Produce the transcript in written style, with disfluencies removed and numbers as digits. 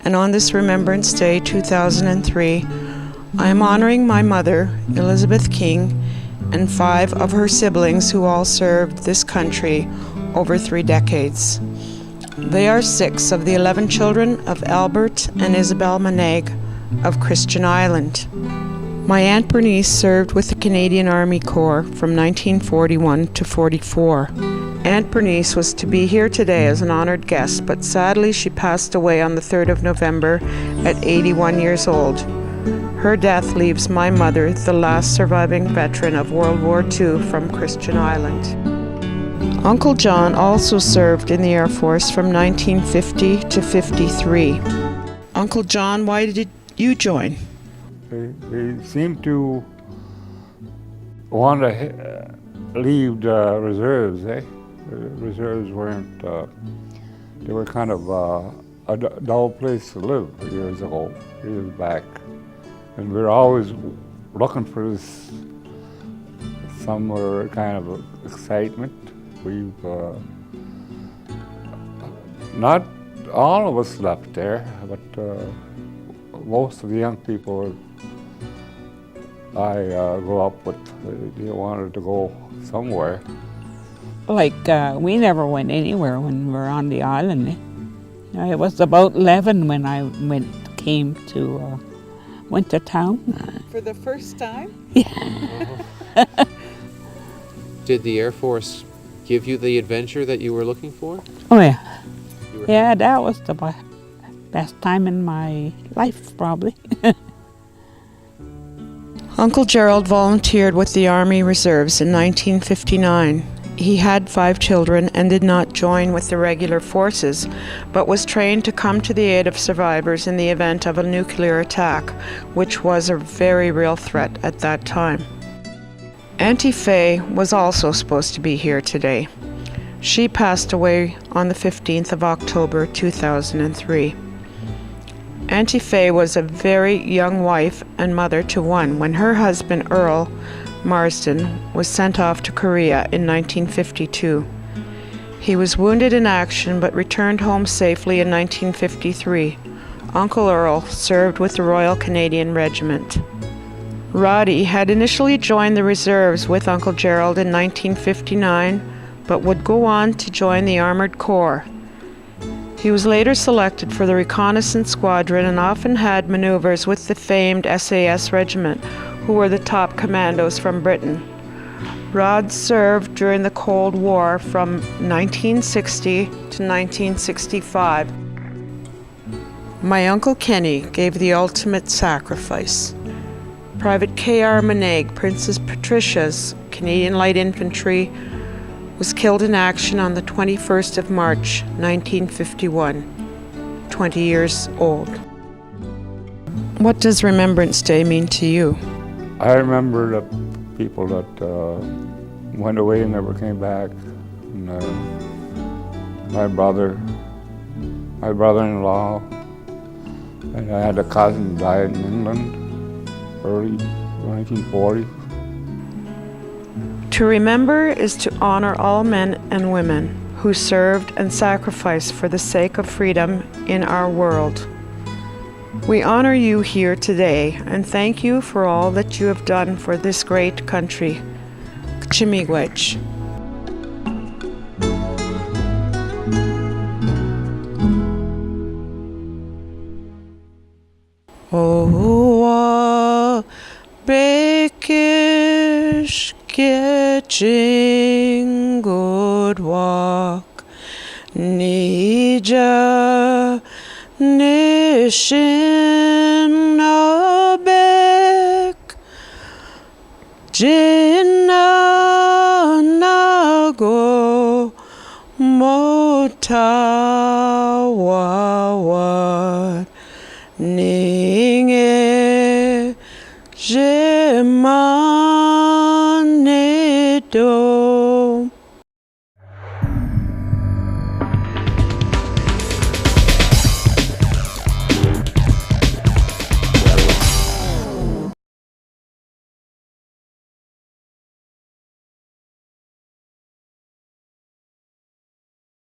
and on this Remembrance Day 2003, I am honoring my mother, Elizabeth King, and 5 of her siblings who all served this country over 3 decades. They are 6 of the 11 children of Albert and Isabel Maneg of Christian Island. My Aunt Bernice served with the Canadian Army Corps from 1941 to 44. Aunt Bernice was to be here today as an honored guest, but sadly she passed away on the 3rd of November at 81 years old. Her death leaves my mother the last surviving veteran of World War II from Christian Island. Uncle John also served in the Air Force from 1950 to 53. Uncle John, why did you join? They seemed to want to leave the reserves, eh? The reserves weren't, they were kind of a dull place to live years back. And we were always looking for this summer kind of excitement. We've, not all of us left there, but most of the young people I grew up with, they wanted to go somewhere. We never went anywhere when we were on the island. I was about 11 when I came to town. For the first time? Yeah. Did the Air Force give you the adventure that you were looking for? Oh yeah. Yeah, that was the best time in my life, probably. Uncle Gerald volunteered with the Army Reserves in 1959. He had 5 children and did not join with the regular forces, but was trained to come to the aid of survivors in the event of a nuclear attack, which was a very real threat at that time. Auntie Faye was also supposed to be here today. She passed away on the 15th of October 2003. Auntie Faye was a very young wife and mother to one when her husband Earl Marsden was sent off to Korea in 1952. He was wounded in action but returned home safely in 1953. Uncle Earl served with the Royal Canadian Regiment. Roddy had initially joined the reserves with Uncle Gerald in 1959, but would go on to join the Armored Corps. He was later selected for the Reconnaissance Squadron and often had maneuvers with the famed SAS Regiment, who were the top commandos from Britain. Rod served during the Cold War from 1960 to 1965. My Uncle Kenny gave the ultimate sacrifice. Private K.R. Maneg, Princess Patricia's Canadian Light Infantry, was killed in action on the 21st of March, 1951, 20 years old. What does Remembrance Day mean to you? I remember the people that went away and never came back. And, my brother-in-law, and I had a cousin died in England, early 1940. To remember is to honor all men and women who served and sacrificed for the sake of freedom in our world. We honor you here today and thank you for all that you have done for this great country. Chimigwech. Oh, Breakish Getching Good Walk Nija Nishin Abek Jinna Nago Motawa